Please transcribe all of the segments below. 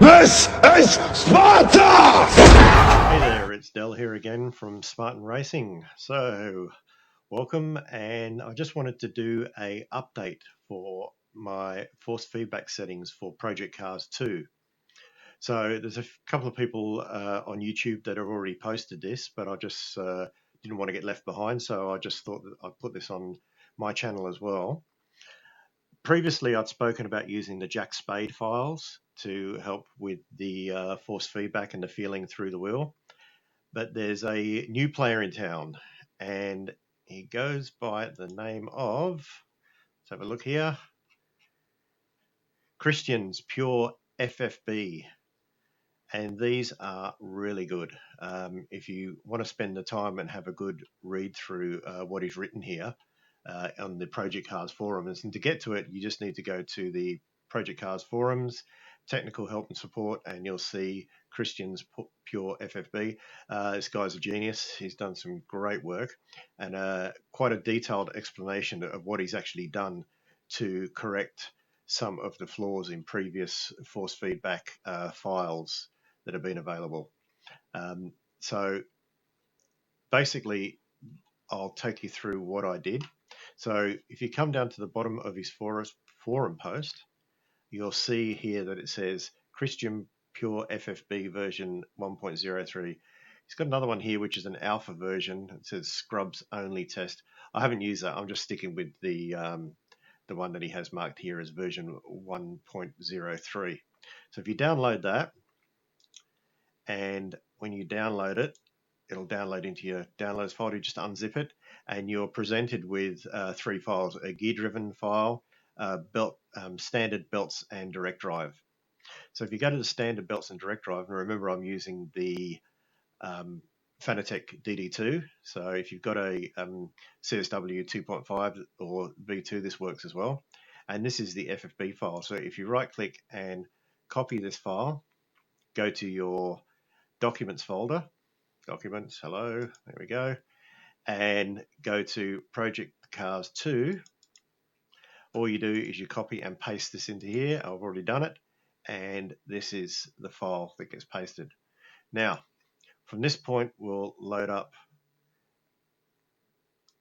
This is Sparta! Hey there, it's Del here again from Spartan Racing. So, welcome, and I just wanted to do a update for my force feedback settings for Project Cars 2. So there's a couple of people on YouTube that have already posted this, but I just didn't want to get left behind, so I just thought that I'd put this on my channel as well. Previously, I'd spoken about using the Jack Spade files to help with the force feedback and the feeling through the wheel. But there's a new player in town, and he goes by the name of, let's have a look here, Christiaan's Pure FFb. And these are really good. If you want to spend the time and have a good read through what he's written here on the Project Cars forums, and to get to it, you just need to go to the Project Cars forums, technical help and support, and you'll see Christiaan's Pure FFb. This guy's a genius. He's done some great work and quite a detailed explanation of what he's actually done to correct some of the flaws in previous force feedback files that have been available. So basically, I'll take you through what I did. So if you come down to the bottom of his forum post, you'll see here that it says Christiaan Pure FFb version 1.03. He's got another one here, which is an alpha version. It says Scrubs only test. I haven't used that. I'm just sticking with the one that he has marked here as version 1.03. So if you download that, and when you download it, it'll download into your downloads folder. You just unzip it, and you're presented with three files: a gear-driven file, standard belts, and direct drive. So if you go to the standard belts and direct drive, and remember I'm using the Fanatec DD2. So if you've got a CSW 2.5 or V2, this works as well. And this is the FFb file. So if you right-click and copy this file, go to your Documents folder, Documents, hello, there we go, and go to Project Cars 2. All you do is you copy and paste this into here. I've already done it, and this is the file that gets pasted. Now, from this point, we'll load up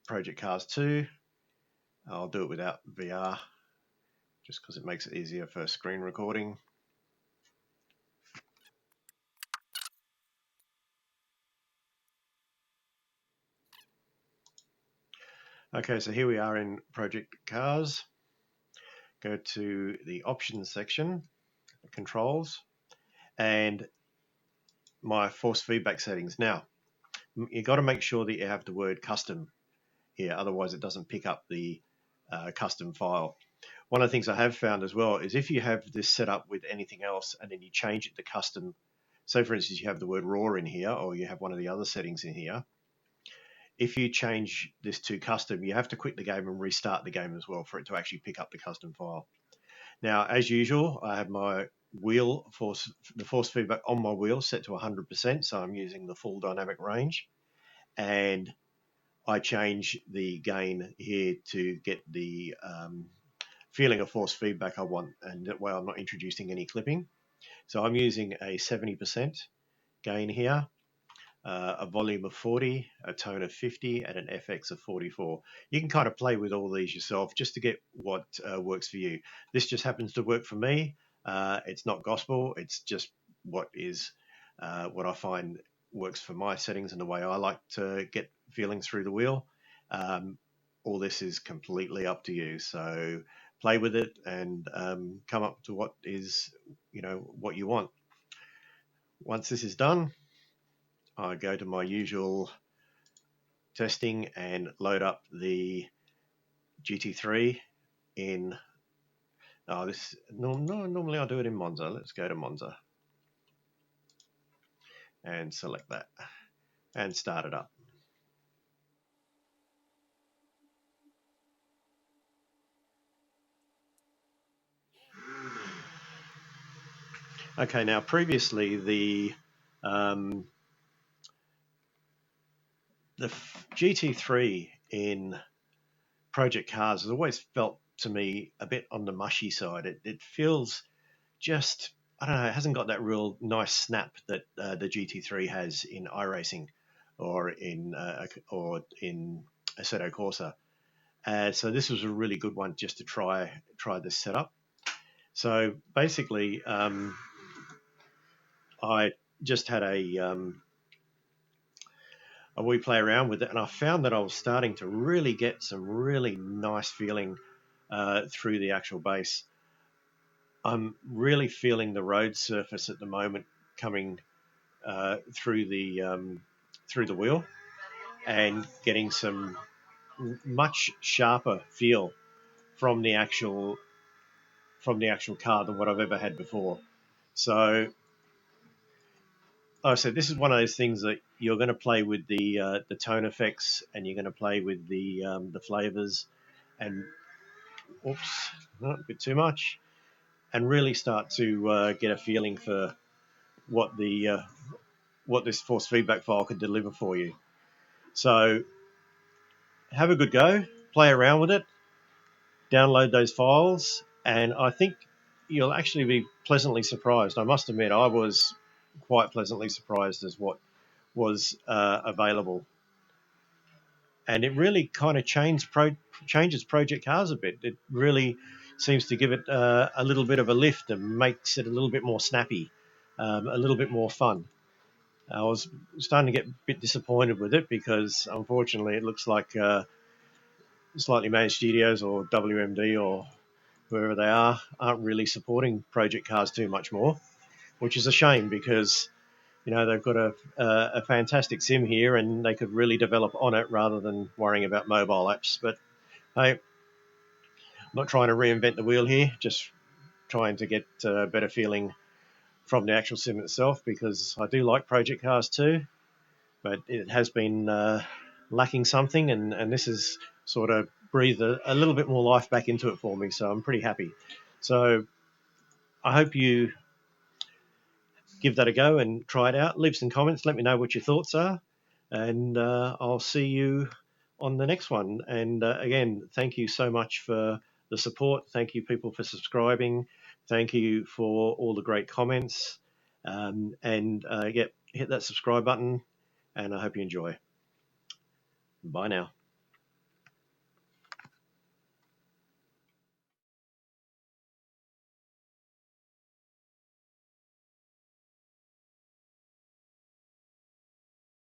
Project Cars 2. I'll do it without VR, just because it makes it easier for screen recording. Okay, so here we are in Project Cars. Go to the Options section, Controls, and my force feedback settings. Now, you got to make sure that you have the word custom here, otherwise it doesn't pick up the custom file. One of the things I have found as well is if you have this set up with anything else and then you change it to custom, so for instance you have the word raw in here, or you have one of the other settings in here, if you change this to custom, you have to quit the game and restart the game as well for it to actually pick up the custom file. Now, as usual, I have my wheel force, the force feedback on my wheel set to 100%, so I'm using the full dynamic range, and I change the gain here to get the feeling of force feedback I want, and that way I'm not introducing any clipping. So I'm using a 70% gain here, a volume of 40, a tone of 50, and an FX of 44. You can kind of play with all these yourself just to get what works for you. This just happens to work for me. It's not gospel. It's just what I find works for my settings and the way I like to get feelings through the wheel. All this is completely up to you. So play with it and come up to what is, what you want. Once this is done, I go to my usual testing and load up the GT3 in, normally I'll do it in Monza. Let's go to Monza and select that and start it up. Okay, now previously the GT3 in Project Cars has always felt to me a bit on the mushy side. It feels just I don't know, it hasn't got that real nice snap that the GT3 has in iRacing or in Assetto Corsa. So this was a really good one just to try this setup. So basically, I just had a wee play around with it, and I found that I was starting to really get some really nice feeling through the actual base. I'm really feeling the road surface at the moment coming through the wheel, and getting some much sharper feel from the actual car than what I've ever had before. So, like I said, this is one of those things that you're going to play with the tone effects, and you're going to play with the flavors, and oops, not a bit too much, and really start to get a feeling for what what this force feedback file could deliver for you. So have a good go, play around with it, download those files, and I think you'll actually be pleasantly surprised. I must admit, I was quite pleasantly surprised as what was available, and it really kind of changes Project Cars a bit. It really seems to give it a little bit of a lift and makes it a little bit more snappy, a little bit more fun. I was starting to get a bit disappointed with it because, unfortunately, it looks like Slightly Managed Studios or WMD or whoever they aren't really supporting Project Cars too much more, which is a shame because they've got a fantastic sim here and they could really develop on it rather than worrying about mobile apps. But hey, I'm not trying to reinvent the wheel here, just trying to get a better feeling from the actual sim itself, because I do like Project Cars 2, but it has been lacking something, and this has sort of breathed a little bit more life back into it for me, so I'm pretty happy. So I hope you give that a go and try it out. Leave some comments, let me know what your thoughts are, and I'll see you on the next one. And again, thank you so much for the support. Thank you, people, for subscribing. Thank you for all the great comments. And hit that subscribe button, and I hope you enjoy. Bye now.